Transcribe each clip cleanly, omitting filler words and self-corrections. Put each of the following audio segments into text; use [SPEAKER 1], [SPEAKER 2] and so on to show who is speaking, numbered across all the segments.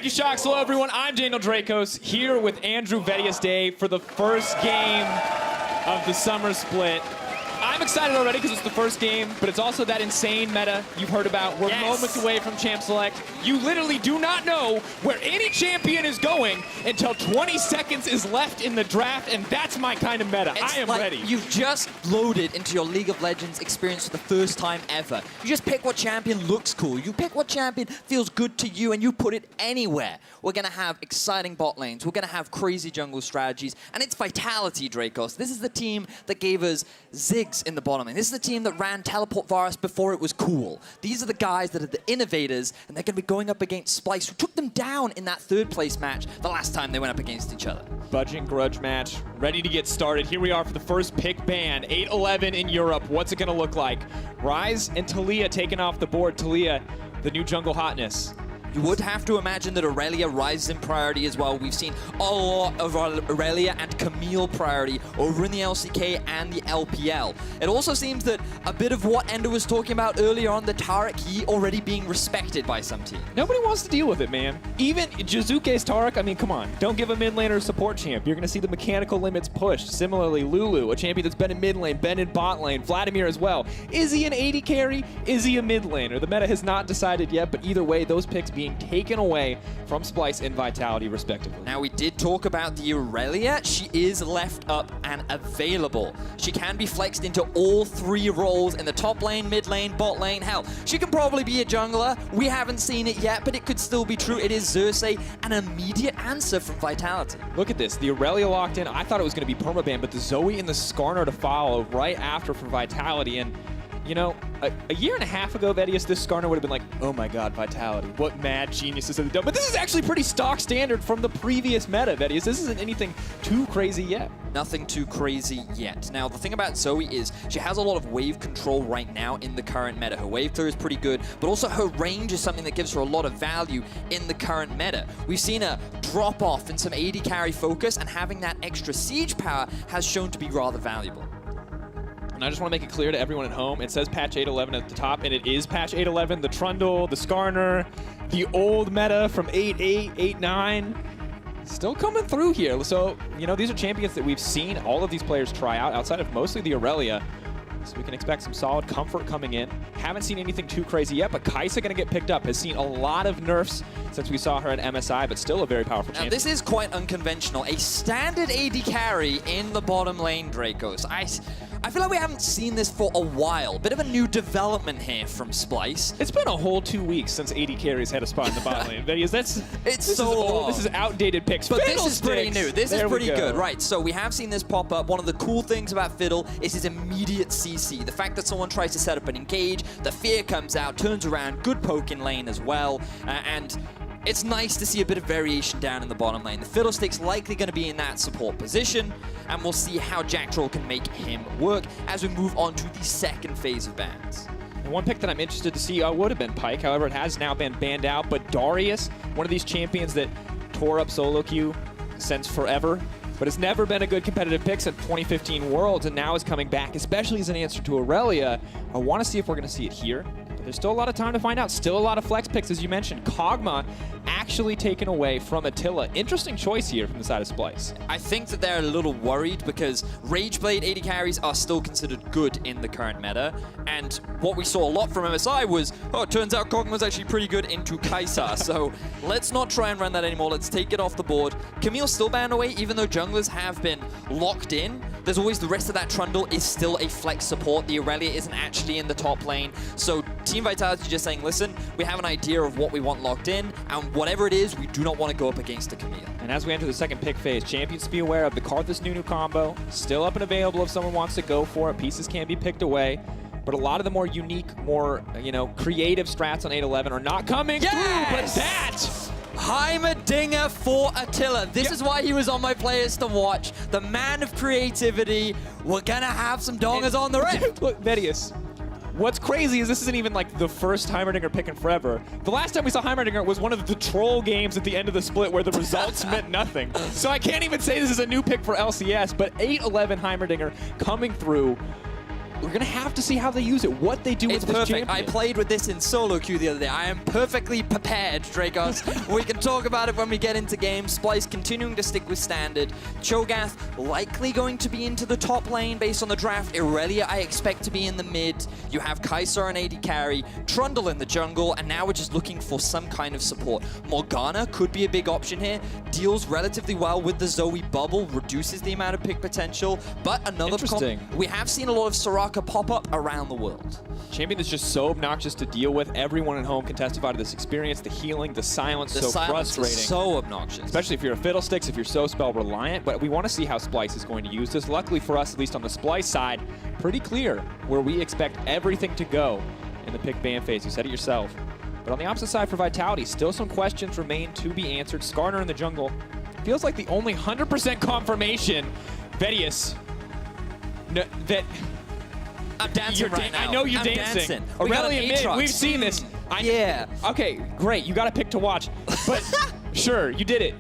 [SPEAKER 1] Shocks, hello everyone, I'm Daniel Dracos, here with Andrew Vedius Day for the first game of the Summer Split. I'm excited already because it's the first game, but it's also that insane meta you've heard about. We're moments away from Champ Select. You literally do not know where any champion is going until 20 seconds is left in the draft, and that's my kind of meta. I am ready.
[SPEAKER 2] You've just loaded into your League of Legends experience for the first time ever. You just pick what champion looks cool. You pick what champion feels good to you, and you put it anywhere. We're going to have exciting bot lanes. We're going to have crazy jungle strategies, and it's Vitality, Dracos. This is the team that gave us Ziggs in the bottom lane. This is the team that ran Teleport Varus before it was cool. These are the guys that are the innovators, and they're going to be going up against Splyce, who took them down in that third place match the last time they went up against each other.
[SPEAKER 1] Budget grudge match, ready to get started. Here we are for the first pick ban, 8-11 in Europe. What's it going to look like? Ryze and Taliyah taking off the board. Taliyah, the new jungle hotness.
[SPEAKER 2] You would have to imagine that Aurelia rises in priority as well. We've seen a lot of Aurelia and Camille priority over in the LCK and the LPL. It also seems that a bit of what Ender was talking about earlier on, the Taric, he already being respected by some teams.
[SPEAKER 1] Nobody wants to deal with it, man. Even Jizuke's Taric, I mean, come on. Don't give a mid laner a support champ. You're going to see the mechanical limits pushed. Similarly, Lulu, a champion that's been in mid lane, been in bot lane, Vladimir as well. Is he an AD carry? Is he a mid laner? The meta has not decided yet, but either way, those picks being taken away from Splyce and Vitality, respectively.
[SPEAKER 2] Now, we did talk about the Aurelia. She is left up and available. She can be flexed into all three roles in the top lane, mid lane, bot lane. Hell, she can probably be a jungler. We haven't seen it yet, but it could still be true. It is Xerxes, an immediate answer from Vitality.
[SPEAKER 1] Look at this. The Aurelia locked in. I thought it was going to be permaban, but the Zoe and the Skarner to follow right after for Vitality. And you know, a year and a half ago, Vedius, this Skarner would have been like, oh my god, Vitality, what mad geniuses have they done? But this is actually pretty stock standard from the previous meta, Vedius. This isn't anything too crazy yet.
[SPEAKER 2] Nothing too crazy yet. Now, the thing about Zoe is she has a lot of wave control right now in the current meta. Her wave clear is pretty good, but also her range is something that gives her a lot of value in the current meta. We've seen a drop off in some AD carry focus, and having that extra siege power has shown to be rather valuable.
[SPEAKER 1] And I just want to make it clear to everyone at home, it says patch 8.11 at the top, and it is patch 8.11. The Trundle, the Skarner, the old meta from 8.8, 8.9, still coming through here. So, you know, these are champions that we've seen all of these players try out, outside of mostly the Aurelia. So we can expect some solid comfort coming in. Haven't seen anything too crazy yet, but Kai'Sa going to get picked up. Has seen a lot of nerfs since we saw her at MSI, but still a very powerful champion.
[SPEAKER 2] Now, this is quite unconventional. A standard AD carry in the bottom lane, Dracos. I feel like we haven't seen this for a while. Bit of a new development here from Splyce.
[SPEAKER 1] It's been a whole 2 weeks since AD carries had a spot in the bot lane. This is old. This is outdated picks.
[SPEAKER 2] But this is pretty new. This is pretty good. Right, so we have seen this pop up. One of the cool things about Fiddle is his immediate CC. The fact that someone tries to set up an engage, the fear comes out, turns around, good poke in lane as well, and it's nice to see a bit of variation down in the bottom lane. The Fiddlestick's likely going to be in that support position, and we'll see how Jack Troll can make him work as we move on to the second phase of bans.
[SPEAKER 1] And one pick that I'm interested to see would have been Pyke. However, it has now been banned out. But Darius, one of these champions that tore up solo queue since forever, but has never been a good competitive pick since 2015 Worlds, and now is coming back, especially as an answer to Aurelia. I want to see if we're going to see it here. There's still a lot of time to find out. Still a lot of flex picks, as you mentioned. Kog'Maw actually taken away from Attila. Interesting choice here from the side of Splyce.
[SPEAKER 2] I think that they're a little worried because Rageblade AD carries are still considered good in the current meta. And what we saw a lot from MSI was, oh, it turns out Kog'Maw was actually pretty good into Kai'Sa. So let's not try and run that anymore. Let's take it off the board. Camille's still banned away, even though junglers have been locked in. There's always the rest of that Trundle is still a flex support. The Aurelia isn't actually in the top lane. So Team Vitality just saying, listen, we have an idea of what we want locked in, and whatever it is, we do not want to go up against the Camille.
[SPEAKER 1] And as we enter the second pick phase, champions to be aware of the Karthus Nunu combo, still up and available if someone wants to go for it. Pieces can be picked away. But a lot of the more unique, more, creative strats on 8.11 are not coming through. But that
[SPEAKER 2] Heimerdinger for Attila. This is why he was on my players to watch. The man of creativity. We're gonna have some dongers on the rift.
[SPEAKER 1] Look, Vedius, what's crazy is this isn't even like the first Heimerdinger pick in forever. The last time we saw Heimerdinger was one of the troll games at the end of the split where the results meant nothing. So I can't even say this is a new pick for LCS, but 8-11 Heimerdinger coming through. we're going to have to see how they use it, what they do with
[SPEAKER 2] It's
[SPEAKER 1] this
[SPEAKER 2] perfect.
[SPEAKER 1] champion.
[SPEAKER 2] I played with this in solo queue the other day. I am perfectly prepared, Dracos. We can talk about it when we get into games. Splyce continuing to stick with standard. Cho'Gath likely going to be into the top lane based on the draft. Irelia I expect to be in the mid. You have Kai'Sa and AD carry. Trundle in the jungle. And now we're just looking for some kind of support. Morgana could be a big option here. Deals relatively well with the Zoe bubble. Reduces the amount of pick potential. But another we have seen a lot of Soraka pop up around the world.
[SPEAKER 1] Champion is just so obnoxious to deal with. Everyone at home can testify to this experience. The healing, the silence, so frustrating.
[SPEAKER 2] Is so obnoxious.
[SPEAKER 1] Especially if you're a Fiddlesticks, if you're so spell reliant. But we want to see how Splyce is going to use this. Luckily for us, at least on the Splyce side, pretty clear where we expect everything to go in the pick ban phase. You said it yourself. But on the opposite side for Vitality, still some questions remain to be answered. Skarner in the jungle feels like the only 100% confirmation. Vedius. No, that
[SPEAKER 2] I'm dancing right now.
[SPEAKER 1] I know you're dancing. Aurelia mid, we've seen this.
[SPEAKER 2] Yeah.
[SPEAKER 1] Okay, great. You got a pick to watch. But sure, you did it.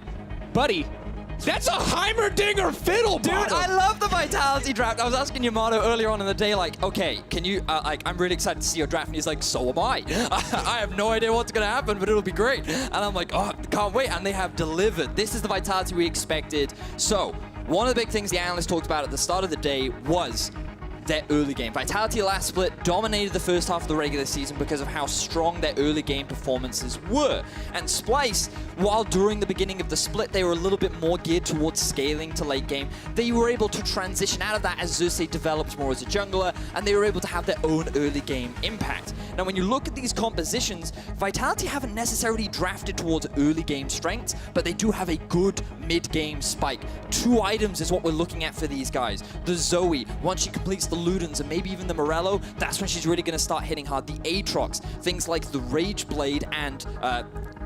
[SPEAKER 1] Buddy, that's a Heimerdinger fiddle,
[SPEAKER 2] dude. I love the Vitality draft. I was asking Yamato earlier on in the day, like, okay, can you, I'm really excited to see your draft. And he's like, so am I. I have no idea what's going to happen, but it'll be great. And I'm like, oh, can't wait. And they have delivered. This is the Vitality we expected. So, one of the big things the analysts talked about at the start of the day was their early game. Vitality last split dominated the first half of the regular season because of how strong their early game performances were. And Splyce, while during the beginning of the split they were a little bit more geared towards scaling to late game, they were able to transition out of that as Xerxes developed more as a jungler, and they were able to have their own early game impact. Now when you look at these compositions, Vitality haven't necessarily drafted towards early game strengths, but they do have a good mid-game spike. 2 items is what we're looking at for these guys. The Zoe, once she completes the Ludens and maybe even the Morello, that's when she's really going to start hitting hard. The Aatrox, things like the Rage Blade and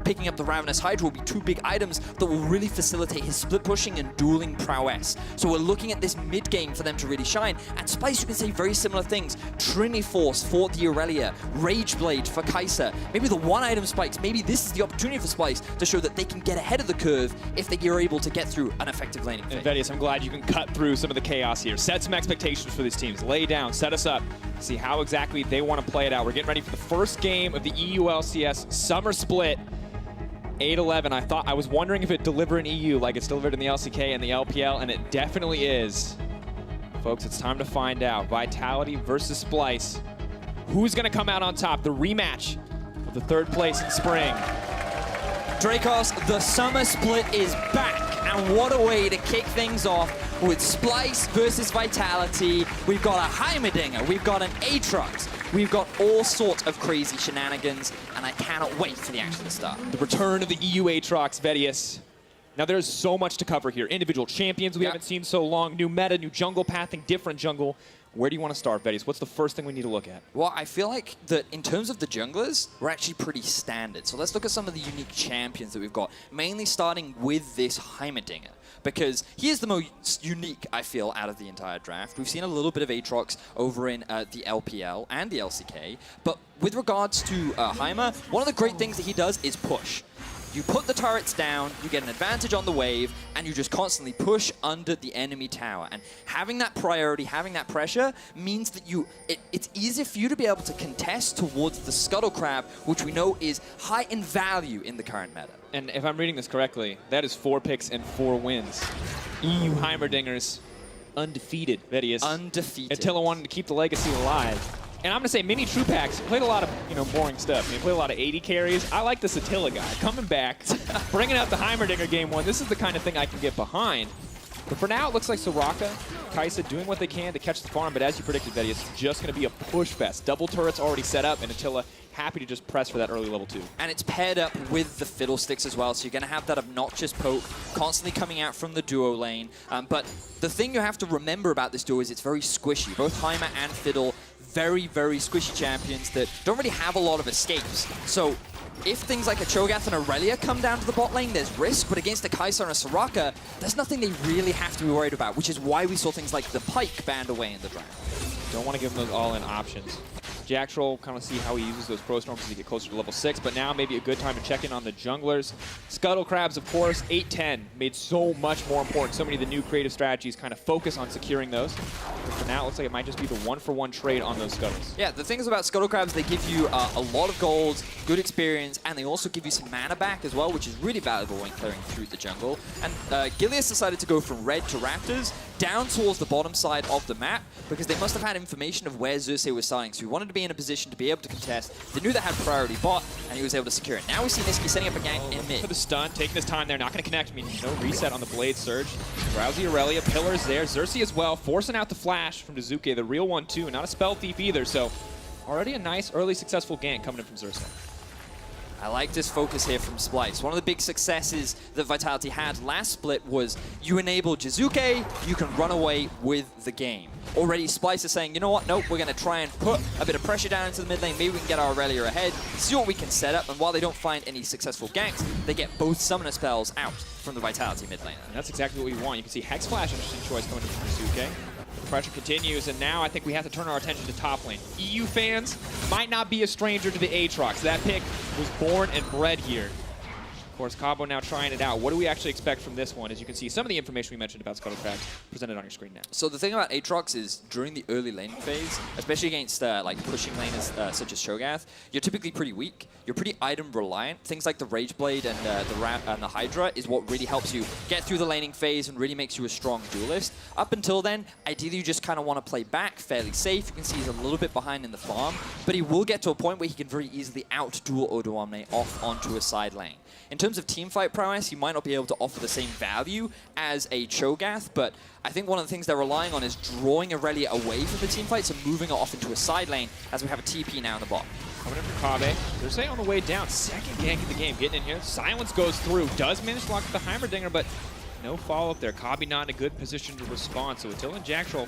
[SPEAKER 2] picking up the Ravenous Hydra will be 2 big items that will really facilitate his split pushing and dueling prowess. So we're looking at this mid game for them to really shine. And Splyce, you can say very similar things. Trinity Force for the Aurelia, Rage Blade for Kai'Sa. Maybe the 1 item spikes. Maybe this is the opportunity for Splyce to show that they can get ahead of the curve if they are able to get through an effective laning phase.
[SPEAKER 1] And Vedius, I'm glad you can cut through some of the chaos here. Set some expectations for these teams. Lay down, set us up, see how exactly they want to play it out. We're getting ready for the first game of the EU LCS Summer Split. 8-11. I was wondering if it delivered in EU like it's delivered in the LCK and the LPL, and it definitely is. Folks, it's time to find out. Vitality versus Splyce. Who's going to come out on top? The rematch of the 3rd place in spring.
[SPEAKER 2] Dracos, the Summer Split is back, and what a way to kick things off with Splyce versus Vitality. We've got a Heimerdinger, we've got an Aatrox, we've got all sorts of crazy shenanigans, and I cannot wait for the action to start.
[SPEAKER 1] The return of the EU Aatrox, Vedius. Now there's so much to cover here. Individual champions we haven't seen so long, new meta, new jungle pathing, different jungle. Where do you want to start, Vedius? What's the first thing we need to look at?
[SPEAKER 2] Well, I feel like that in terms of the junglers, we're actually pretty standard. So let's look at some of the unique champions that we've got, mainly starting with this Heimerdinger, because he is the most unique, I feel, out of the entire draft. We've seen a little bit of Aatrox over in the LPL and the LCK, but with regards to Heimer, one of the great things that he does is push. You put the turrets down, you get an advantage on the wave, and you just constantly push under the enemy tower. And having that priority, having that pressure, means that it's easier for you to be able to contest towards the Scuttle Crab, which we know is high in value in the current meta.
[SPEAKER 1] And if I'm reading this correctly, that is 4 picks and 4 wins. EU Heimerdingers undefeated, Vedius.
[SPEAKER 2] Undefeated.
[SPEAKER 1] Attila wanted to keep the legacy alive. And I'm going to say, mini True Packs played a lot of, boring stuff. He played a lot of 80 carries. I like this Attila guy. Coming back, bringing out the Heimerdinger game 1. This is the kind of thing I can get behind. But for now, it looks like Soraka, Kai'Sa doing what they can to catch the farm. But as you predicted, Betty, it's just going to be a push fest. Double turrets already set up, and Attila happy to just press for that early level 2.
[SPEAKER 2] And it's paired up with the Fiddlesticks as well, so you're going to have that obnoxious poke constantly coming out from the duo lane. But the thing you have to remember about this duo is it's very squishy. Both Heimer and Fiddle, very, very squishy champions that don't really have a lot of escapes. So if things like a Cho'Gath and Aurelia come down to the bot lane, there's risk, but against a Kai'Sa and a Soraka, there's nothing they really have to be worried about, which is why we saw things like the Pike banned away in the draft.
[SPEAKER 1] Don't want to give them those all-in options. Jack Troll, kind of see how he uses those Pro Storms as he get closer to level 6, but now maybe a good time to check in on the junglers. Scuttle Crabs, of course, 8-10, made so much more important. So many of the new creative strategies kind of focus on securing those. But for now, it looks like it might just be the one-for-one trade on those Scuttles.
[SPEAKER 2] Yeah, the thing is about Scuttle Crabs, they give you a lot of gold, good experience, and they also give you some mana back as well, which is really valuable when clearing through the jungle. And Gilius decided to go from red to Raptors down towards the bottom side of the map because they must have had information of where Xerxes was starting. So he wanted to be in a position to be able to contest. They knew they had priority bot, and he was able to secure it. Now we see Nisqy setting up a gank in mid.
[SPEAKER 1] For the stun, taking his time there, not going to connect. I mean, no reset on the Blade Surge. Drowsy Aurelia, Pillars there. Xerxes as well, forcing out the flash from Dazuke, the real one too. Not a Spell Thief either, so already a nice early successful gank coming in from Xerxes.
[SPEAKER 2] I like this focus here from Splyce. One of the big successes that Vitality had last split was you enable Dazuke, you can run away with the game. Already Splyce is saying, you know what, nope, we're going to try and put a bit of pressure down into the mid lane. Maybe we can get our Aurelia ahead, see what we can set up, and while they don't find any successful ganks, they get both summoner spells out from the Vitality mid lane.
[SPEAKER 1] And that's exactly what we want. You can see Hex Flash, interesting choice coming in from Dazuke. The pressure continues, and now I think we have to turn our attention to top lane. EU fans might not be a stranger to the Aatrox. That pick was born and bred here. Of course, Cabo now trying it out. What do we actually expect from this one? As you can see, some of the information we mentioned about Scuttle Crabs presented on your screen now.
[SPEAKER 2] So the thing about Aatrox is during the early lane phase, especially against like pushing laners such as Shogath, you're typically pretty weak. You're pretty item reliant. Things like the Rage Blade and the Hydra is what really helps you get through the laning phase and really makes you a strong duelist. Up until then, ideally you just kind of want to play back fairly safe. You can see he's a little bit behind in the farm, but he will get to a point where he can very easily out-duel Odoamne off onto a side lane. In terms of teamfight prowess, he might not be able to offer the same value as a Cho'Gath, but I think one of the things they're relying on is drawing Aurelia away from the teamfight, so moving it off into a side lane as we have a TP now in the bot.
[SPEAKER 1] Coming in for Kabe. Xerxes on the way down. Second gank of the game. Getting in here. Silence goes through. Does manage to lock up the Heimerdinger, but no follow-up there. Kabe not in a good position to respond, so Attila and Jack Troll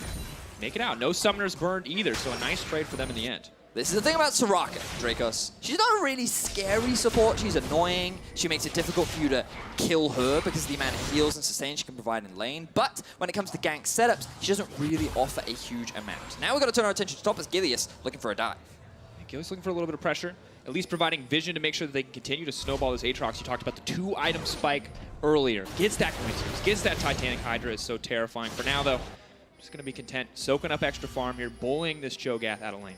[SPEAKER 1] make it out. No summoners burned either, so a nice trade for them in the end.
[SPEAKER 2] This is the thing about Soraka, Dracos. She's not a really scary support. She's annoying. She makes it difficult for you to kill her because of the amount of heals and sustain she can provide in lane. But when it comes to gank setups, she doesn't really offer a huge amount. Now we've got to turn our attention to top as Gilius looking for a dive.
[SPEAKER 1] Gilius looking for a little bit of pressure, at least providing vision to make sure that they can continue to snowball this Aatrox. You talked about the 2-item spike earlier. Gets that Coincidence, gets that Titanic Hydra is so terrifying. For now, though, just going to be content, soaking up extra farm here, bullying this Cho'Gath out of lane.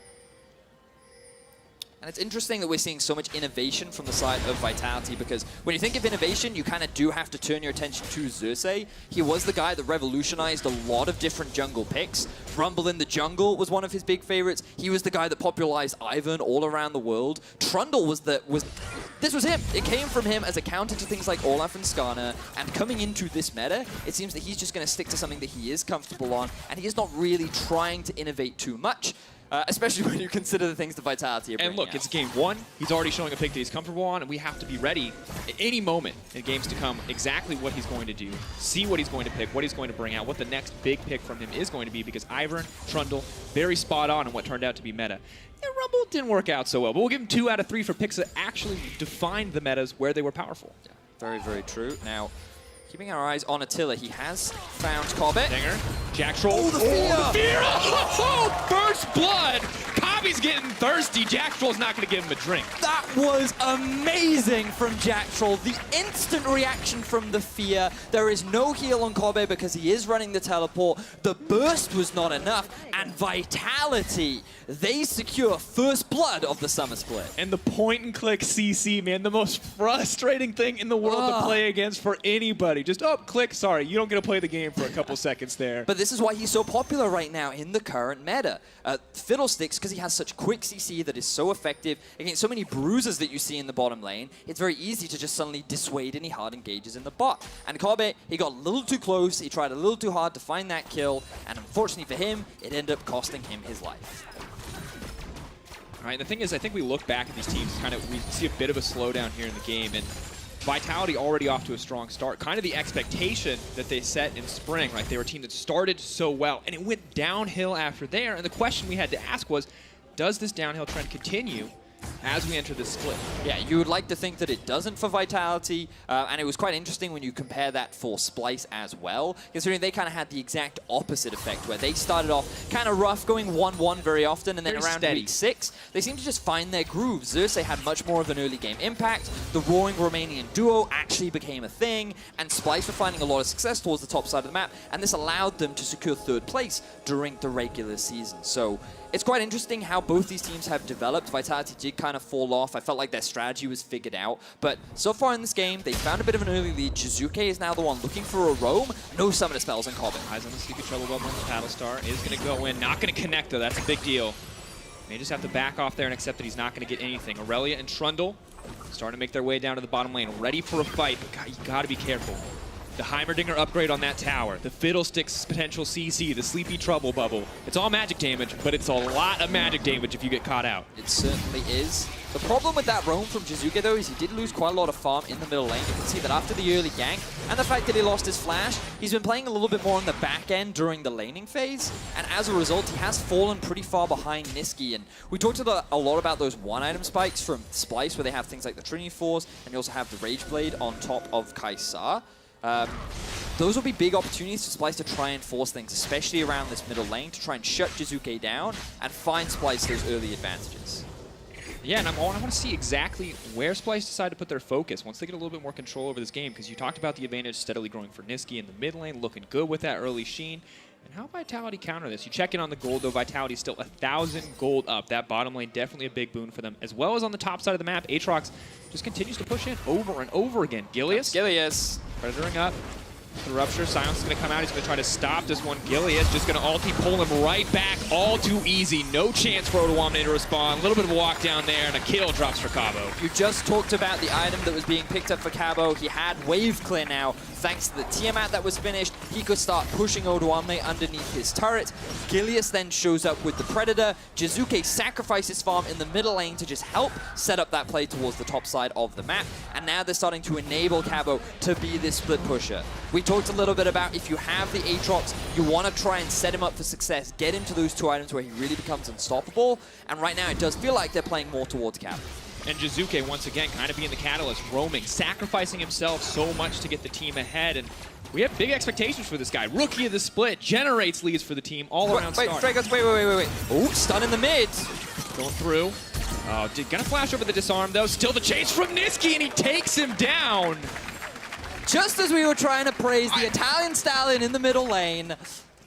[SPEAKER 2] And it's interesting that we're seeing so much innovation from the side of Vitality because when you think of innovation, you kind of do have to turn your attention to Xerxes. He was the guy that revolutionized a lot of different jungle picks. Rumble in the Jungle was one of his big favorites. He was the guy that popularized Ivern all around the world. Trundle this was him. It came from him as a counter to things like Olaf and Skarner, and coming into this meta, it seems that he's just going to stick to something that he is comfortable on, and he is not really trying to innovate too much. Especially when you consider the things that Vitality are bringing
[SPEAKER 1] And look,
[SPEAKER 2] out.
[SPEAKER 1] It's game 1. He's already showing a pick that he's comfortable on, and we have to be ready at any moment in games to come exactly what he's going to do, see what he's going to pick, what he's going to bring out, what the next big pick from him is going to be, because Ivern, Trundle, very spot on in what turned out to be meta. And Rumble didn't work out so well, but we'll give him 2 out of 3 for picks that actually defined the metas where they were powerful.
[SPEAKER 2] Yeah, very, very true. Now, keeping our eyes on Attila, he has found Corbett.
[SPEAKER 1] Dinger, Jack Troll.
[SPEAKER 2] Oh, the fear!
[SPEAKER 1] Oh, the fear! Oh, first blood! Kabe's getting thirsty. Jack Troll's not going to give him a drink.
[SPEAKER 2] That was amazing from Jack Troll. The instant reaction from the fear. There is no heal on Kobe because he is running the teleport. The burst was not enough. And Vitality, they secure first blood of the Summer Split.
[SPEAKER 1] And the point-and-click CC, man, the most frustrating thing in the world to play against for anybody. Just, oh, click, sorry, you don't get to play the game for a couple seconds there.
[SPEAKER 2] But this is why he's so popular right now in the current meta. Fiddlesticks, because he has such quick CC that is so effective against so many bruises that you see in the bottom lane, it's very easy to just suddenly dissuade any hard engages in the bot. And Kobe, he got a little too close, he tried a little too hard to find that kill, and unfortunately for him, it ended up costing him his life.
[SPEAKER 1] All right, the thing is, I think we look back at these teams, we see a bit of a slowdown here in the game, and Vitality already off to a strong start. Kind of the expectation that they set in spring, right? They were a team that started so well, and it went downhill after there. And the question we had to ask was, does this downhill trend continue? as we enter this split.
[SPEAKER 2] Yeah, you would like to think that it doesn't for Vitality, and it was quite interesting when you compare that for Splyce as well, considering they kind of had the exact opposite effect, where they started off kind of rough, going 1-1 very often, and then
[SPEAKER 1] Very
[SPEAKER 2] around
[SPEAKER 1] steady.
[SPEAKER 2] week 6, they seemed to just find their groove. Xerxes had much more of an early game impact, the roaring Romanian duo actually became a thing, and Splyce were finding a lot of success towards the top side of the map, and this allowed them to secure 3rd place during the regular season. So it's quite interesting how both these teams have developed. Vitality did kind of fall off. I felt like their strategy was figured out. But so far in this game, they found a bit of an early lead. Jizuke is now the one looking for a roam. No summoner spells in Cobbin.
[SPEAKER 1] Eyes on the Secret Trouble Bubble. Battlestar is going to go in. Not going to connect, though. That's a big deal. May just have to back off there and accept that he's not going to get anything. Aurelia and Trundle starting to make their way down to the bottom lane. Ready for a fight, but God, you got to be careful. The Heimerdinger upgrade on that tower, the Fiddlesticks potential CC, the Sleepy Trouble Bubble. It's all magic damage, but it's a lot of magic damage if you get caught out.
[SPEAKER 2] It certainly is. The problem with that roam from Jizuke, though, is he did lose quite a lot of farm in the middle lane. You can see that after the early gank, and the fact that he lost his flash, he's been playing a little bit more on the back end during the laning phase, and as a result, he has fallen pretty far behind Niski. And we talked a lot about those one-item spikes from Splyce, where they have things like the Trinity Force, and you also have the Rage Blade on top of Kaisar. Those will be big opportunities for Splyce to try and force things, especially around this middle lane, to try and shut Jizuke down and find Splyce those early advantages.
[SPEAKER 1] Yeah, and I want to see exactly where Splyce decide to put their focus once they get a little bit more control over this game, because you talked about the advantage steadily growing for Niski in the mid lane, looking good with that early sheen. And how Vitality counter this? You check in on the gold, though. Vitality still 1,000 gold up. That bottom lane definitely a big boon for them. As well as on the top side of the map, Aatrox just continues to push in over and over again. Gilius.
[SPEAKER 2] Gilius.
[SPEAKER 1] Pressuring up. The Rupture, Silence is going to come out. He's going to try to stop this one. Gilius just going to ulti pull him right back. All too easy. No chance for Odoamne to respond. A little bit of a walk down there, and a kill drops for Cabo.
[SPEAKER 2] You just talked about the item that was being picked up for Cabo. He had wave clear now. Thanks to the Tiamat that was finished, he could start pushing Odoamne underneath his turret. Gilius then shows up with the Predator. Jizuke sacrifices farm in the middle lane to just help set up that play towards the top side of the map. And now they're starting to enable Cabo to be this split pusher. We talked a little bit about if you have the Aatrox, you want to try and set him up for success, get him to those 2 items where he really becomes unstoppable. And right now it does feel like they're playing more towards Cabo.
[SPEAKER 1] And Jizuke, once again, kind of being the catalyst, roaming, sacrificing himself so much to get the team ahead. And we have big expectations for this guy. Rookie of the split, generates leads for the team all around start.
[SPEAKER 2] Wait. Oh, stun in the mid.
[SPEAKER 1] Going through. Oh, gonna flash over the disarm, though. Still the chase from Niski, and he takes him down.
[SPEAKER 2] Just as we were trying to praise the Italian stallion in the middle lane.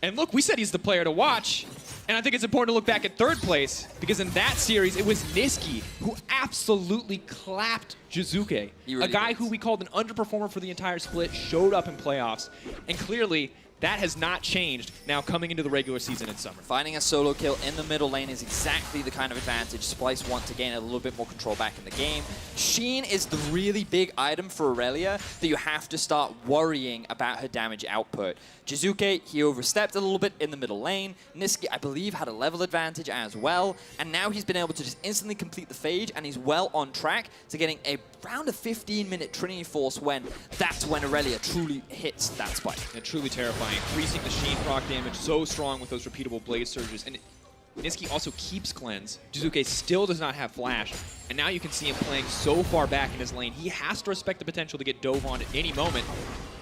[SPEAKER 1] And look, we said he's the player to watch. And I think it's important to look back at 3rd place, because in that series, it was Niski who absolutely clapped Jizuke.
[SPEAKER 2] Really
[SPEAKER 1] a guy
[SPEAKER 2] did.
[SPEAKER 1] who we called an underperformer for the entire split, showed up in playoffs. And clearly, that has not changed now coming into the regular season in summer.
[SPEAKER 2] Finding a solo kill in the middle lane is exactly the kind of advantage Splyce want to gain a little bit more control back in the game. Sheen is the really big item for Aurelia that you have to start worrying about her damage output. Jizuke, he overstepped a little bit in the middle lane. Niski, I believe, had a level advantage as well. And now he's been able to just instantly complete the phage, and he's well on track to getting around a 15-minute Trinity Force that's when Aurelia truly hits that spike.
[SPEAKER 1] And truly terrifying. Increasing the Sheen proc damage so strong with those repeatable Blaze Surges. And Niski also keeps Cleanse. Jizuke still does not have Flash. And now you can see him playing so far back in his lane. He has to respect the potential to get dove on at any moment.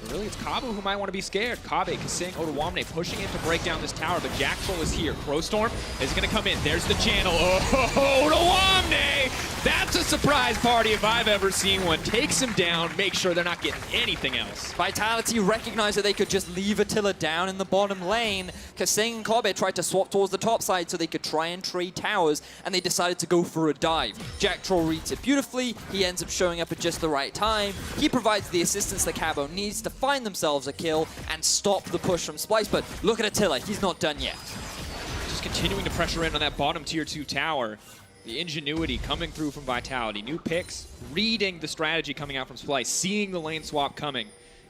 [SPEAKER 1] But really, it's Cabo who might want to be scared. Kabe, Kasing, Odoamne pushing in to break down this tower, but Jack Troll is here. Crowstorm is going to come in. There's the channel. Oh, Odoamne! That's a surprise party if I've ever seen one. Takes him down, make sure they're not getting anything else.
[SPEAKER 2] Vitality recognized that they could just leave Attila down in the bottom lane. Kasing and Kobe tried to swap towards the top side so they could try and trade towers, and they decided to go for a dive. Jack Troll reads it beautifully. He ends up showing up at just the right time. He provides the assistance that Cabo needs to find themselves a kill and stop the push from Splyce, but look at Attila, he's not done yet.
[SPEAKER 1] Just continuing to pressure in on that bottom tier 2 tower. The ingenuity coming through from Vitality. New picks, reading the strategy coming out from Splyce, seeing the lane swap coming.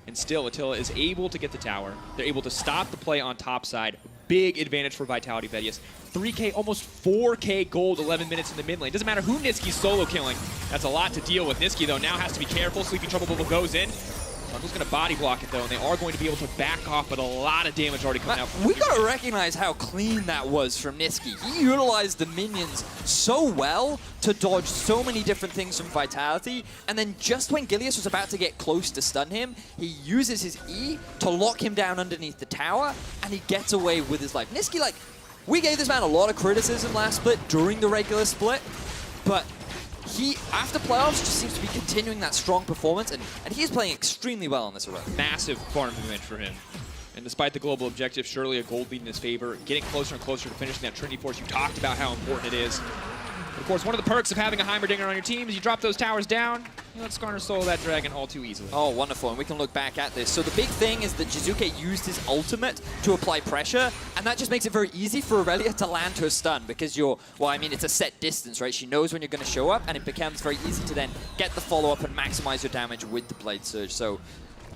[SPEAKER 1] And still, Attila is able to get the tower. They're able to stop the play on top side. Big advantage for Vitality Vetius. 3K, almost 4K gold, 11 minutes in the mid lane. Doesn't matter who Niski's solo killing. That's a lot to deal with. Niski, though, now has to be careful. Sleepy Trouble Bubble goes in. Trundle's going to body block it, though, and they are going to be able to back off, but a lot of damage already coming out.
[SPEAKER 2] We got to recognize how clean that was from Niski. He utilized the minions so well to dodge so many different things from Vitality, and then just when Gilius was about to get close to stun him, he uses his E to lock him down underneath the tower, and he gets away with his life. Niski, like, we gave this man a lot of criticism last split during the regular split, but he, after playoffs, just seems to be continuing that strong performance, and he's playing extremely well in this arena.
[SPEAKER 1] Massive farm advantage for him. And despite the global objective, surely a gold lead in his favor, getting closer and closer to finishing that Trinity Force. You talked about how important it is. Of course, one of the perks of having a Heimerdinger on your team is you drop those towers down, you let Skarner solo that dragon all too easily.
[SPEAKER 2] Oh, wonderful, and we can look back at this. So the big thing is that Jizuke used his ultimate to apply pressure, and that just makes it very easy for Aurelia to land her stun, because you're, well, I mean, it's a set distance, right? She knows when you're going to show up, and it becomes very easy to then get the follow-up and maximize your damage with the Blade Surge. So,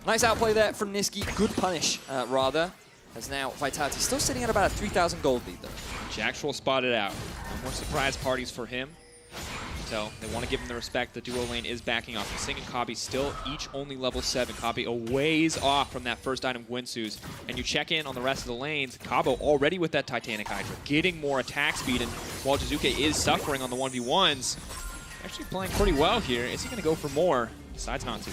[SPEAKER 2] nice outplay there from Niski. Good punish, rather. As now Vitality still sitting at about a 3,000 gold lead, though.
[SPEAKER 1] Jackstrol spotted out. No more surprise parties for him. So they want to give him the respect. The duo lane is backing off. Sing and Kabi still each only level 7. Kabi a ways off from that first item, Gwinsu's. And you check in on the rest of the lanes. Cabo already with that Titanic Hydra, getting more attack speed. And while Jizuke is suffering on the 1v1s, actually playing pretty well here. Is he going to go for more? Decides not to.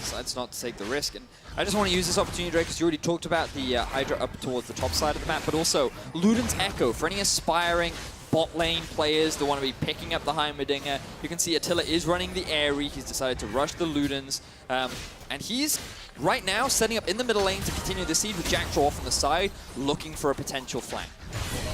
[SPEAKER 2] Decides not to take the risk. And I just want to use this opportunity, Drake, because you already talked about the Hydra up towards the top side of the map, but also Luden's Echo for any aspiring bot lane players that want to be picking up the Heimerdinger. You can see Attila is running the Aerie. He's decided to rush the Ludens. And he's right now setting up in the middle lane to continue the siege with Jackstraw off on the side, looking for a potential flank.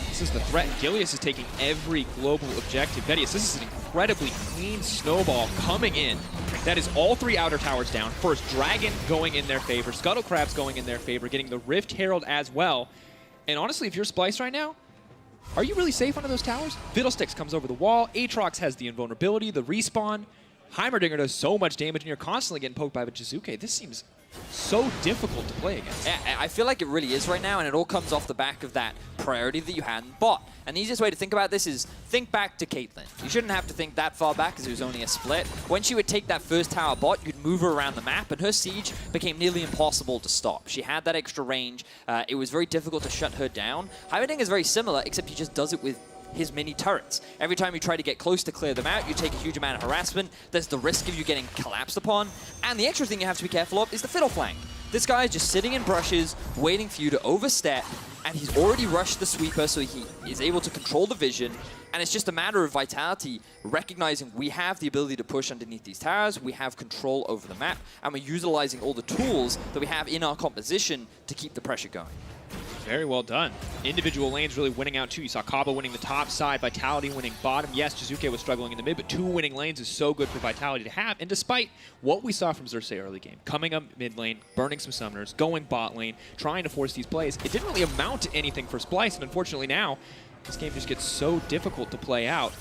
[SPEAKER 1] This is the threat. Gilius is taking every global objective. Vedius, this is an incredibly clean snowball coming in. That is all 3 outer towers down. First, Dragon going in their favor. Scuttle Crab's going in their favor, getting the Rift Herald as well. And honestly, if you're Splyce right now, are you really safe under those towers? Fiddlesticks comes over the wall. Aatrox has the invulnerability, the respawn. Heimerdinger does so much damage, and you're constantly getting poked by Jizuke. This seems so difficult to play against.
[SPEAKER 2] Yeah, I feel like it really is right now, and it all comes off the back of that priority that you had in bot. And the easiest way to think about this is think back to Caitlyn. You shouldn't have to think that far back because it was only a split. When she would take that first tower bot, you'd move her around the map, and her siege became nearly impossible to stop. She had that extra range. It was very difficult to shut her down. Heimerdinger is very similar, except he just does it with his mini turrets. Every time you try to get close to clear them out, you take a huge amount of harassment. There's the risk of you getting collapsed upon. And the extra thing you have to be careful of is the fiddle flank. This guy is just sitting in brushes, waiting for you to overstep, and he's already rushed the sweeper, so he is able to control the vision. And it's just a matter of Vitality recognizing we have the ability to push underneath these towers, we have control over the map, and we're utilizing all the tools that we have in our composition to keep the pressure going.
[SPEAKER 1] Very well done. Individual lanes really winning out too. You saw Kaba winning the top side, Vitality winning bottom. Yes, Jizuke was struggling in the mid, but 2 winning lanes is so good for Vitality to have. And despite what we saw from Xerxes early game, coming up mid lane, burning some summoners, going bot lane, trying to force these plays, it didn't really amount to anything for Splyce. And unfortunately now, this game just gets so difficult to play out.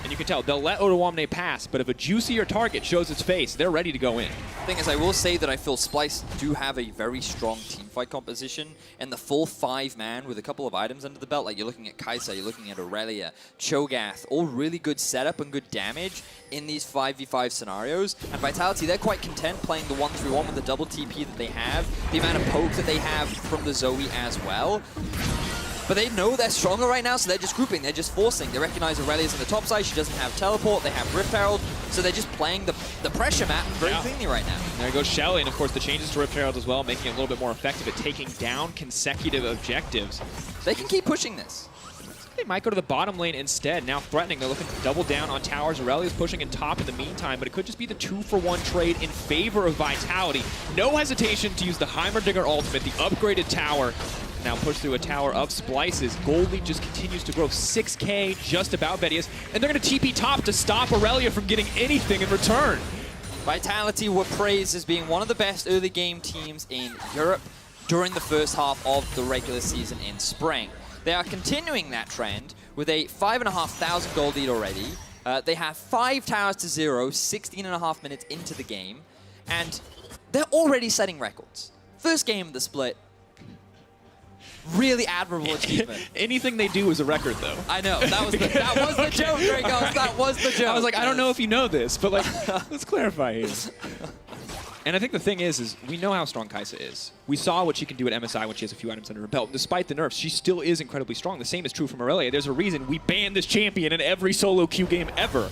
[SPEAKER 1] And you can tell, they'll let Otoamne pass, but if a juicier target shows its face, they're ready to go in.
[SPEAKER 2] The thing is, I will say that I feel Splyce do have a very strong teamfight composition, and the full 5-man with a couple of items under the belt, like you're looking at Kai'Sa, you're looking at Aurelia, Cho'Gath, all really good setup and good damage in these 5v5 scenarios. And Vitality, they're quite content playing the 1-3-1 with the double TP that they have, the amount of poke that they have from the Zoe as well. But they know they're stronger right now, so they're just grouping, they're just forcing. They recognize Aurelia's on the top side, she doesn't have teleport, they have Rift Herald, so they're just playing the pressure map very cleanly right now.
[SPEAKER 1] There goes Shelly, and of course the changes to Rift Herald as well, making it a little bit more effective at taking down consecutive objectives.
[SPEAKER 2] They can keep pushing this.
[SPEAKER 1] They might go to the bottom lane instead, now threatening. They're looking to double down on towers. Aurelia's pushing in top in the meantime, but it could just be the 2-for-1 trade in favor of Vitality. No hesitation to use the Heimerdinger ultimate, the upgraded tower. Now push through a tower of Splyce's. Gold lead just continues to grow. 6K just about Vedius, and they're going to TP top to stop Aurelia from getting anything in return.
[SPEAKER 2] Vitality were praised as being one of the best early game teams in Europe during the first half of the regular season in spring. They are continuing that trend with a 5,500 gold lead already. They have 5 towers to 0, 16.5 minutes into the game, and they're already setting records. First game of the split, really admirable achievement.
[SPEAKER 1] Anything they do is a record, though.
[SPEAKER 2] I know, that was the joke, Dragos. That was the joke.
[SPEAKER 1] I was like, I don't know if you know this, but like, let's clarify here. And I think the thing is we know how strong Kai'Sa is. We saw what she can do at MSI when she has a few items under her belt. Despite the nerfs, she still is incredibly strong. The same is true from Aurelia. There's a reason we banned this champion in every solo queue game ever.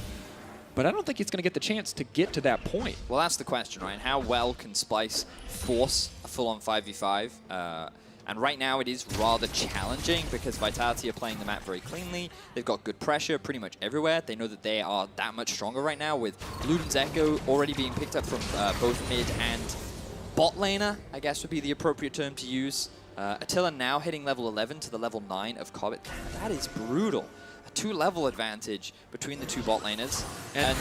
[SPEAKER 1] But I don't think it's going to get the chance to get to that point.
[SPEAKER 2] Well, that's the question, right? How well can Splyce force a full-on 5v5? And right now it is rather challenging because Vitality are playing the map very cleanly. They've got good pressure pretty much everywhere. They know that they are that much stronger right now with Luden's Echo already being picked up from both mid and bot laner, I guess would be the appropriate term to use. Attila now hitting level 11 to the level 9 of Cobbett. That is brutal. A 2-level advantage between the two bot laners. And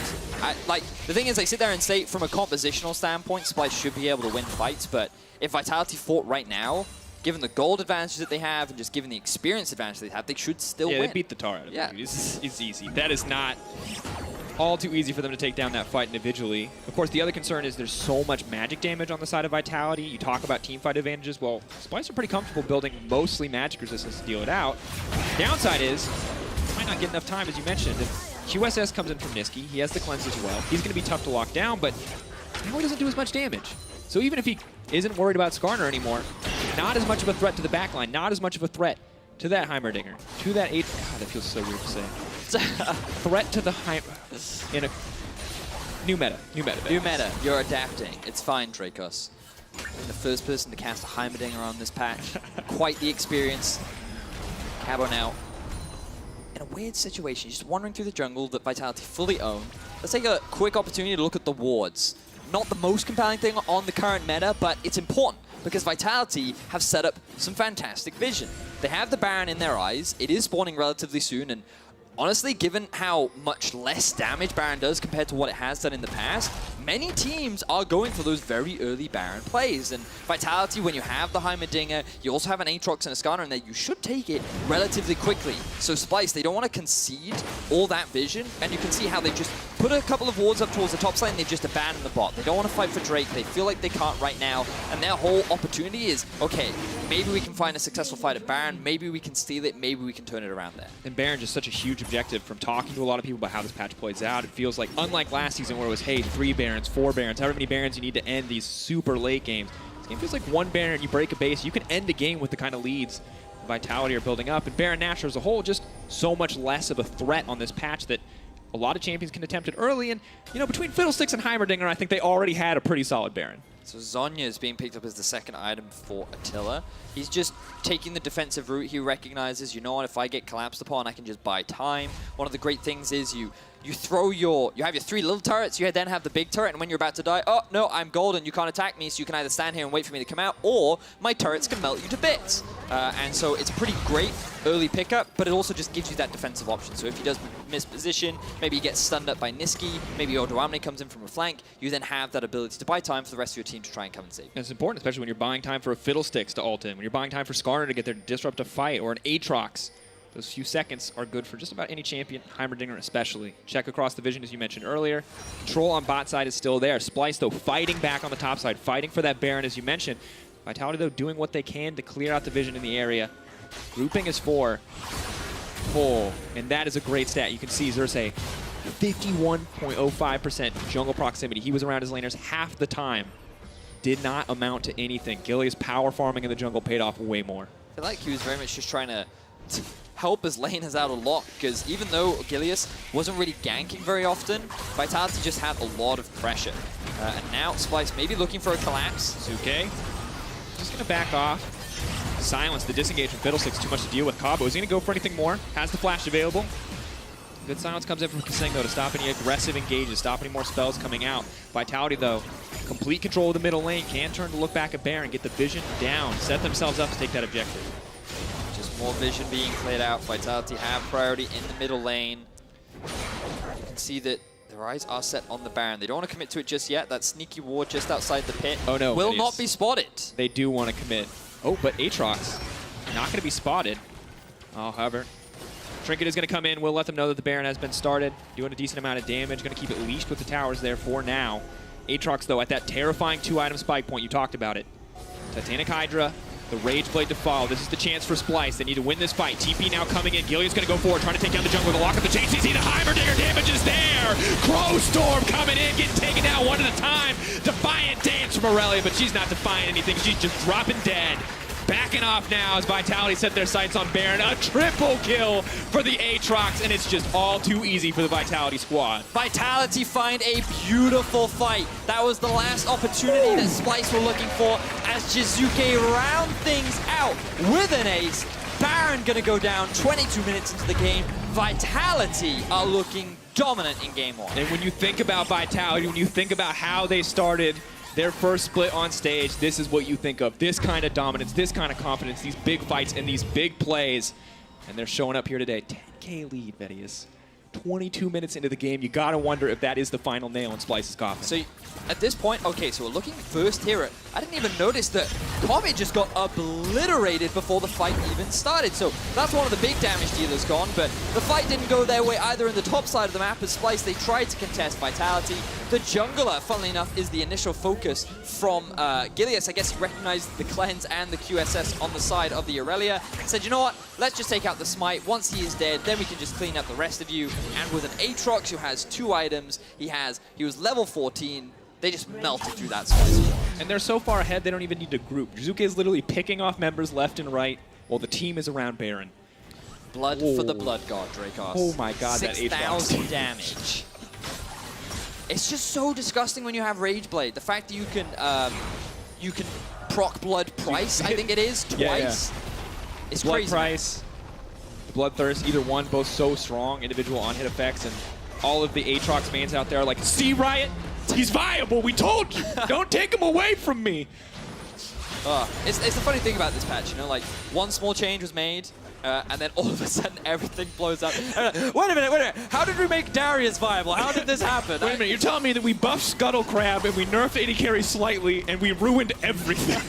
[SPEAKER 2] the thing is, they sit there and say, from a compositional standpoint, Splyce should be able to win fights, but if Vitality fought right now, given the gold advantage that they have and just given the experience advantage they have, they should still win.
[SPEAKER 1] Yeah, they beat the tar out of it. It's easy. That is not all too easy for them to take down that fight individually. Of course, the other concern is there's so much magic damage on the side of Vitality. You talk about teamfight advantages. Well, Splyce are pretty comfortable building mostly magic resistance to deal it out. Downside is, might not get enough time, as you mentioned. If QSS comes in from Niski, he has the cleanse as well. He's going to be tough to lock down, but now he doesn't do as much damage. So even if he isn't worried about Skarner anymore, not as much of a threat to the backline, not as much of a threat to that Heimerdinger, to that 8. God, that feels so weird to say. Threat to the Heimer in a new meta.
[SPEAKER 2] New meta. You're adapting. It's fine, Dracos. The first person to cast a Heimerdinger on this patch. Quite the experience. Cabo now in a weird situation. He's just wandering through the jungle that Vitality fully own. Let's take a quick opportunity to look at the wards. Not the most compelling thing on the current meta, but it's important because Vitality have set up some fantastic vision. They have the Baron in their eyes. It is spawning relatively soon, and honestly, given how much less damage Baron does compared to what it has done in the past, many teams are going for those very early Baron plays. And Vitality, when you have the Heimerdinger, you also have an Aatrox and a Skarner in there, you should take it relatively quickly. So Splyce, they don't want to concede all that vision, and you can see how they just put a couple of wards up towards the top lane, they just abandon the bot. They don't want to fight for Drake, they feel like they can't right now, and their whole opportunity is, okay, maybe we can find a successful fight at Baron, maybe we can steal it, maybe we can turn it around there.
[SPEAKER 1] And Baron just such a huge objective. From talking to a lot of people about how this patch plays out, it feels like, unlike last season where it was, hey, 3 Barons, 4 Barons, however many Barons you need to end these super late games. This game feels like 1 Baron, you break a base, you can end a game with the kind of leads Vitality are building up. And Baron Nashor as a whole, just so much less of a threat on this patch that a lot of champions can attempt it early. And, you know, between Fiddlesticks and Heimerdinger, I think they already had a pretty solid Baron.
[SPEAKER 2] So Zhonya is being picked up as the second item for Attila. He's just taking the defensive route. He recognizes, you know what, if I get collapsed upon, I can just buy time. One of the great things is you have your 3 little turrets, you then have the big turret, and when you're about to die, oh, no, I'm golden, you can't attack me, so you can either stand here and wait for me to come out, or my turrets can melt you to bits. And so it's pretty great early pickup, but it also just gives you that defensive option. So if he does miss position, maybe he gets stunned up by Niski, maybe Odoamne comes in from a flank, you then have that ability to buy time for the rest of your team to try and come and save.
[SPEAKER 1] And it's important, especially when you're buying time for a Fiddlesticks to ult in, when you're buying time for Skarner to get there to disrupt a fight, or an Aatrox. Those few seconds are good for just about any champion, Heimerdinger especially. Check across the vision, as you mentioned earlier. Control on bot side is still there. Splyce, though, fighting back on the top side, fighting for that Baron, as you mentioned. Vitality, though, doing what they can to clear out the vision in the area. Grouping is 4. Oh, and that is a great stat. You can see Xerxes, 51.05% jungle proximity. He was around his laners half the time. Did not amount to anything. Gilius power farming in the jungle paid off way more.
[SPEAKER 2] I feel like he was very much just trying to help his laners out a lot, because even though Gilius wasn't really ganking very often, Vitality just had a lot of pressure. And now Splyce maybe looking for a collapse.
[SPEAKER 1] Suke just going to back off. Silence the disengage from Fiddlesticks, too much to deal with. Cabo, is he going to go for anything more? Has the flash available. Good silence comes in from Kasengo to stop any aggressive engages, stop any more spells coming out. Vitality, though, complete control of the middle lane, can turn to look back at Baron, get the vision down, set themselves up to take that objective.
[SPEAKER 2] Just more vision being played out. Vitality have priority in the middle lane. You can see that their eyes are set on the Baron. They don't want to commit to it just yet. That sneaky ward just outside the pit will not be spotted.
[SPEAKER 1] They do want to commit. Oh, but Aatrox not going to be spotted. Oh, however, Trinket is going to come in. We'll let them know that the Baron has been started. Doing a decent amount of damage. Going to keep it leashed with the towers there for now. Aatrox, though, at that terrifying 2-item spike point. You talked about it. Titanic Hydra, The Rage Blade to follow. This is the chance for Splyce. They need to win this fight. TP now coming in. Gillia's going to go forward, trying to take down the jungle with a lock up the chain. CC, the Heimerdinger damage is there. Crow Storm coming in, getting taken down one at a time. Defiant dance from Aurelia, but she's not defying anything. She's just dropping dead. Backing off now as Vitality set their sights on Baron. A triple kill for the Aatrox, and it's just all too easy for the Vitality squad.
[SPEAKER 2] Vitality find a beautiful fight. That was the last opportunity that Splyce were looking for as Jizuke round things out with an ace. Baron gonna go down 22 minutes into the game. Vitality are looking dominant in game one.
[SPEAKER 1] And when you think about Vitality, when you think about how they started their first split on stage, this is what you think of. This kind of dominance, this kind of confidence, these big fights and these big plays. And they're showing up here today. 10K lead, Vedius. 22 minutes into the game. You gotta wonder if that is the final nail in Splyce's coffin.
[SPEAKER 2] So at this point, okay, so we're looking first here. I didn't even notice that Comet just got obliterated before the fight even started. So that's one of the big damage dealers gone, but the fight didn't go their way either in the top side of the map as Splyce, they tried to contest Vitality. The jungler, funnily enough, is the initial focus from Gilius. I guess he recognized the cleanse and the QSS on the side of the Aurelia and said, you know what, let's just take out the smite. Once he is dead, then we can just clean up the rest of you. And with an Aatrox who has 2 items, he was level 14, they just melted through that Splyce.
[SPEAKER 1] And they're so far ahead, they don't even need to group. Jizuke is literally picking off members left and right while the team is around Baron.
[SPEAKER 2] Blood for the Blood God, Dracos.
[SPEAKER 1] Oh my god, that Aatrox.
[SPEAKER 2] 6,000 damage. It's just so disgusting when you have Rage Blade. The fact that you can proc Blood Price, I think it is, twice.
[SPEAKER 1] Yeah.
[SPEAKER 2] It's
[SPEAKER 1] Blood
[SPEAKER 2] crazy.
[SPEAKER 1] Price, Bloodthirst, either one, both so strong, individual on-hit effects, and all of the Aatrox mains out there are like, see, Riot? He's viable, we told you! Don't take him away from me!
[SPEAKER 2] It's the funny thing about this patch, you know, like, one small change was made, and then all of a sudden everything blows up. Wait a minute, how did we make Darius viable? How did this happen?
[SPEAKER 1] Wait a minute, you're telling me that we buffed Scuttle Crab and we nerfed AD Carry slightly and we ruined everything?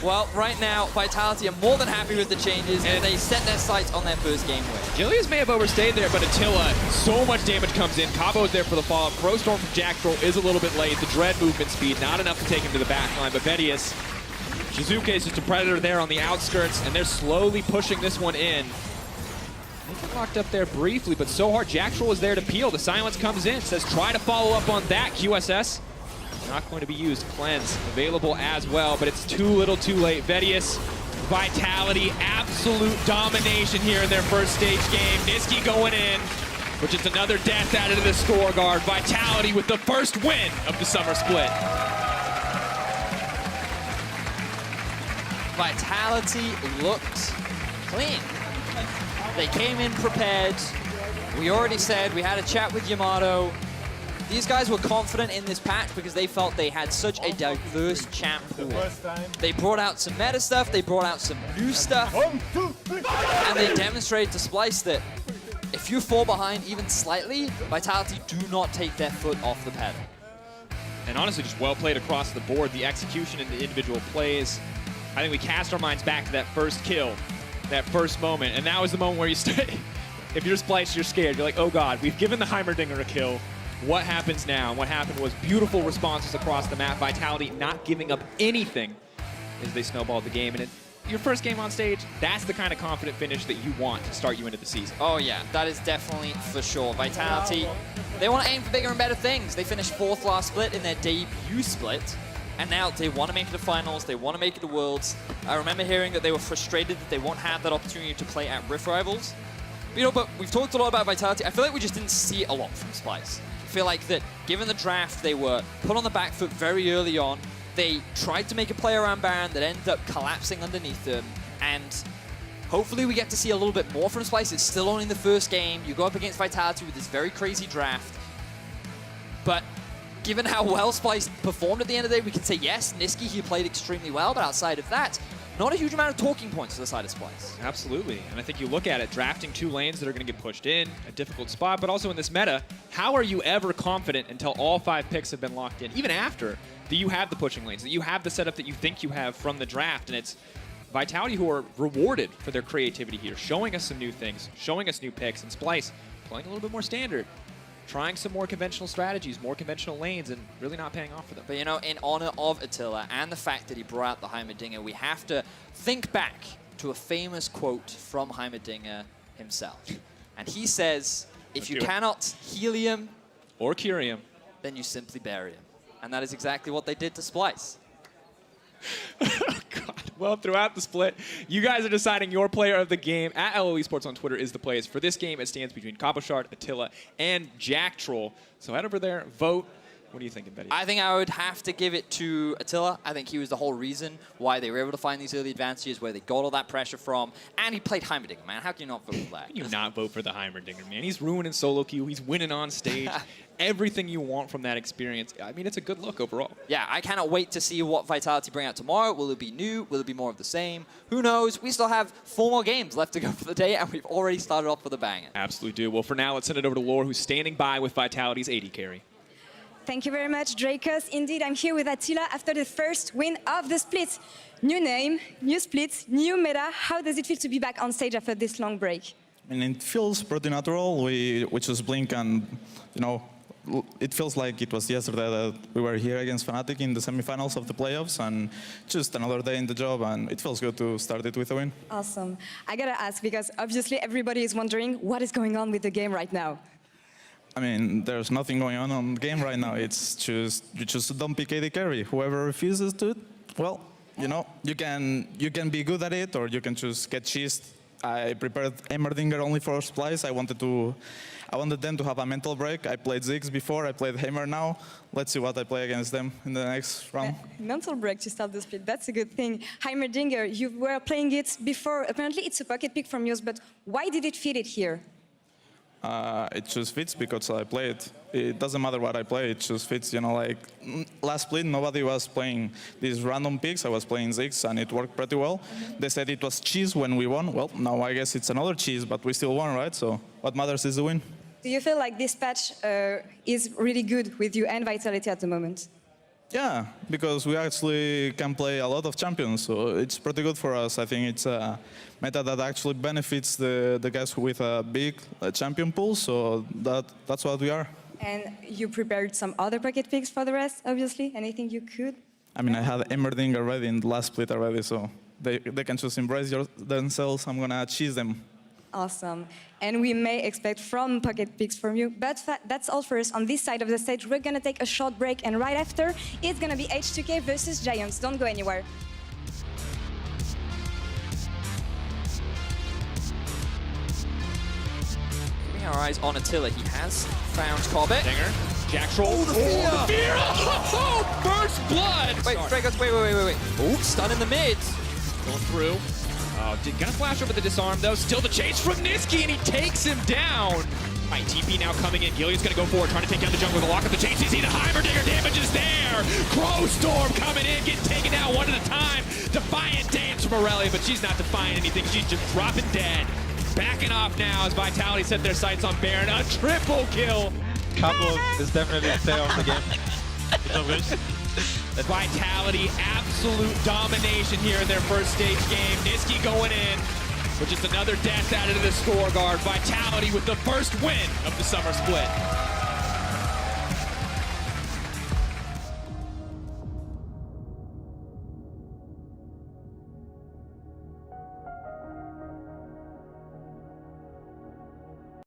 [SPEAKER 2] Well, right now, Vitality are more than happy with the changes, and they set their sights on their first game win.
[SPEAKER 1] Gilius may have overstayed there, but Attila, so much damage comes in. Cabo's there for the follow-up. Crowstorm from Jack Troll is a little bit late. The Dread movement speed, not enough to take him to the back line, but Vedius, Jizuke is just a predator there on the outskirts, and they're slowly pushing this one in. They get locked up there briefly, but so hard. Jack Troll is there to peel. The silence comes in, says try to follow up on that, QSS. Not going to be used. Cleanse available as well, but it's too little too late. Vedius, Vitality, absolute domination here in their first stage game. Niski going in, which is another death added to the score guard. Vitality with the first win of the Summer Split.
[SPEAKER 2] Vitality looked clean. They came in prepared. We already said we had a chat with Yamato. These guys were confident in this patch because they felt they had such a diverse champ pool. They brought out some meta stuff, they brought out some new stuff, and they demonstrated to Splyce that if you fall behind even slightly, Vitality do not take their foot off the pedal.
[SPEAKER 1] And honestly, just well played across the board. The execution and the individual plays. I think we cast our minds back to that first kill, that first moment, and that was the moment where you stay. If you're Splyce, you're scared. You're like, oh god, we've given the Heimerdinger a kill. What happens now? And what happened was beautiful responses across the map. Vitality not giving up anything as they snowballed the game. And your first game on stage, that's the kind of confident finish that you want to start you into the season.
[SPEAKER 2] Oh yeah, that is definitely for sure. Vitality, they want to aim for bigger and better things. They finished 4th last split in their debut split. And now they want to make it to finals, they want to make it to Worlds. I remember hearing that they were frustrated that they won't have that opportunity to play at Rift Rivals. You know, but we've talked a lot about Vitality. I feel like we just didn't see a lot from Splyce. I feel like that given the draft, they were put on the back foot very early on. They tried to make a play around Baron that ended up collapsing underneath them. And hopefully we get to see a little bit more from Splyce. It's still only the first game. You go up against Vitality with this very crazy draft. But given how well Splyce performed at the end of the day, we can say yes, Niski, he played extremely well. But outside of that, not a huge amount of talking points to the side of Splyce.
[SPEAKER 1] Absolutely. And I think you look at it, drafting 2 lanes that are going to get pushed in, a difficult spot, but also in this meta, how are you ever confident until all 5 picks have been locked in, even after, that you have the pushing lanes, that you have the setup that you think you have from the draft, and it's Vitality who are rewarded for their creativity here, showing us some new things, showing us new picks, and Splyce playing a little bit more standard. trying some more conventional strategies, more conventional lanes, and really not paying off for them.
[SPEAKER 2] But you know, in honor of Attila and the fact that he brought out the Heimerdinger, we have to think back to a famous quote from Heimerdinger himself. And he says, if you cannot heal him
[SPEAKER 1] or cure him,
[SPEAKER 2] then you simply bury him. And that is exactly what they did to Splyce.
[SPEAKER 1] Oh, God. Well, throughout the split, you guys are deciding your player of the game. At LOE Sports on Twitter is the plays. For this game, it stands between Koboshard, Attila, and Jack Troll. So head over there, vote. What are you thinking, Betty?
[SPEAKER 2] I think I would have to give it to Attila. I think he was the whole reason why they were able to find these early advantages, where they got all that pressure from, and he played Heimerdinger, man. How can you not vote for that?
[SPEAKER 1] How can you not vote for the Heimerdinger, man? He's ruining solo queue. He's winning on stage. Everything you want from that experience. I mean, it's a good look overall.
[SPEAKER 2] Yeah, I cannot wait to see what Vitality bring out tomorrow. Will it be new? Will it be more of the same? Who knows? We still have 4 more games left to go for the day, and we've already started off with a banger.
[SPEAKER 1] Absolutely do. Well, for now, let's send it over to Laura, who's standing by with Vitality's AD carry.
[SPEAKER 3] Thank you very much, Dracos. Indeed, I'm here with Attila after the first win of the split. New name, new split, new meta. How does it feel to be back on stage after this long break?
[SPEAKER 4] I mean, it feels pretty natural. We just blink and, you know, it feels like it was yesterday that we were here against Fnatic in the semifinals of the playoffs, and just another day in the job, and it feels good to start it with a win.
[SPEAKER 3] Awesome. I gotta ask, because obviously everybody is wondering what is going on with the game right now.
[SPEAKER 4] I mean, there's nothing going on the game right now. It's just, you just don't pick AD carry. Whoever refuses to, well, you know, you can be good at it, or you can just get cheesed. I prepared Heimerdinger only for Splyce. I wanted them to have a mental break. I played Ziggs before, I played Heimer now. Let's see what I play against them in the next round.
[SPEAKER 3] Mental break to start the split, that's a good thing. Heimerdinger, you were playing it before. Apparently it's a pocket pick from yours, but why did it fit it here?
[SPEAKER 4] It just fits because I play it. It doesn't matter what I play, it just fits. You know, like last split, nobody was playing these random picks. I was playing Ziggs, and it worked pretty well. They said it was cheese when we won. Well, now I guess it's another cheese, but we still won, right? So what matters is the win.
[SPEAKER 3] Do you feel like this patch is really good with you and Vitality at the moment?
[SPEAKER 4] Yeah, because we actually can play a lot of champions, so it's pretty good for us. I think it's a meta that actually benefits the guys with a big champion pool, so that's what we are.
[SPEAKER 3] And you prepared some other pocket picks for the rest, obviously? Anything you could?
[SPEAKER 4] I mean, I had Heimerdinger already in the last split already, so they can just embrace themselves. I'm going to cheese them.
[SPEAKER 3] Awesome. And we may expect from pocket picks from you, but that's all for us on this side of the stage. We're going to take a short break, and right after, it's going to be H2K versus Giants. Don't go anywhere.
[SPEAKER 2] Keeping our eyes on Attila, he has found Corbett.
[SPEAKER 1] Dinger, Jack Troll.
[SPEAKER 2] Oh, the fear!
[SPEAKER 1] The fear! Oh, first blood!
[SPEAKER 2] Wait, Dracos, wait. Oh, stun in the mid.
[SPEAKER 1] Going through. Gonna flash over the disarm, though. Still the chase from Niski, and he takes him down. All right, TP now coming in. Gillian's gonna go forward, trying to take down the jungle with a lock of the chase. You see the Heimerdinger damage is there. Crow Storm coming in, getting taken out one at a time. Defiant dance from Aurelia, but she's not defying anything. She's just dropping dead. Backing off now as Vitality set their sights on Baron. A triple kill.
[SPEAKER 5] Couple is definitely a stay off the game. It's all good.
[SPEAKER 1] Vitality, absolute domination here in their first stage game. Niski going in with just another death added to the scorecard. Vitality with the first win of the Summer Split.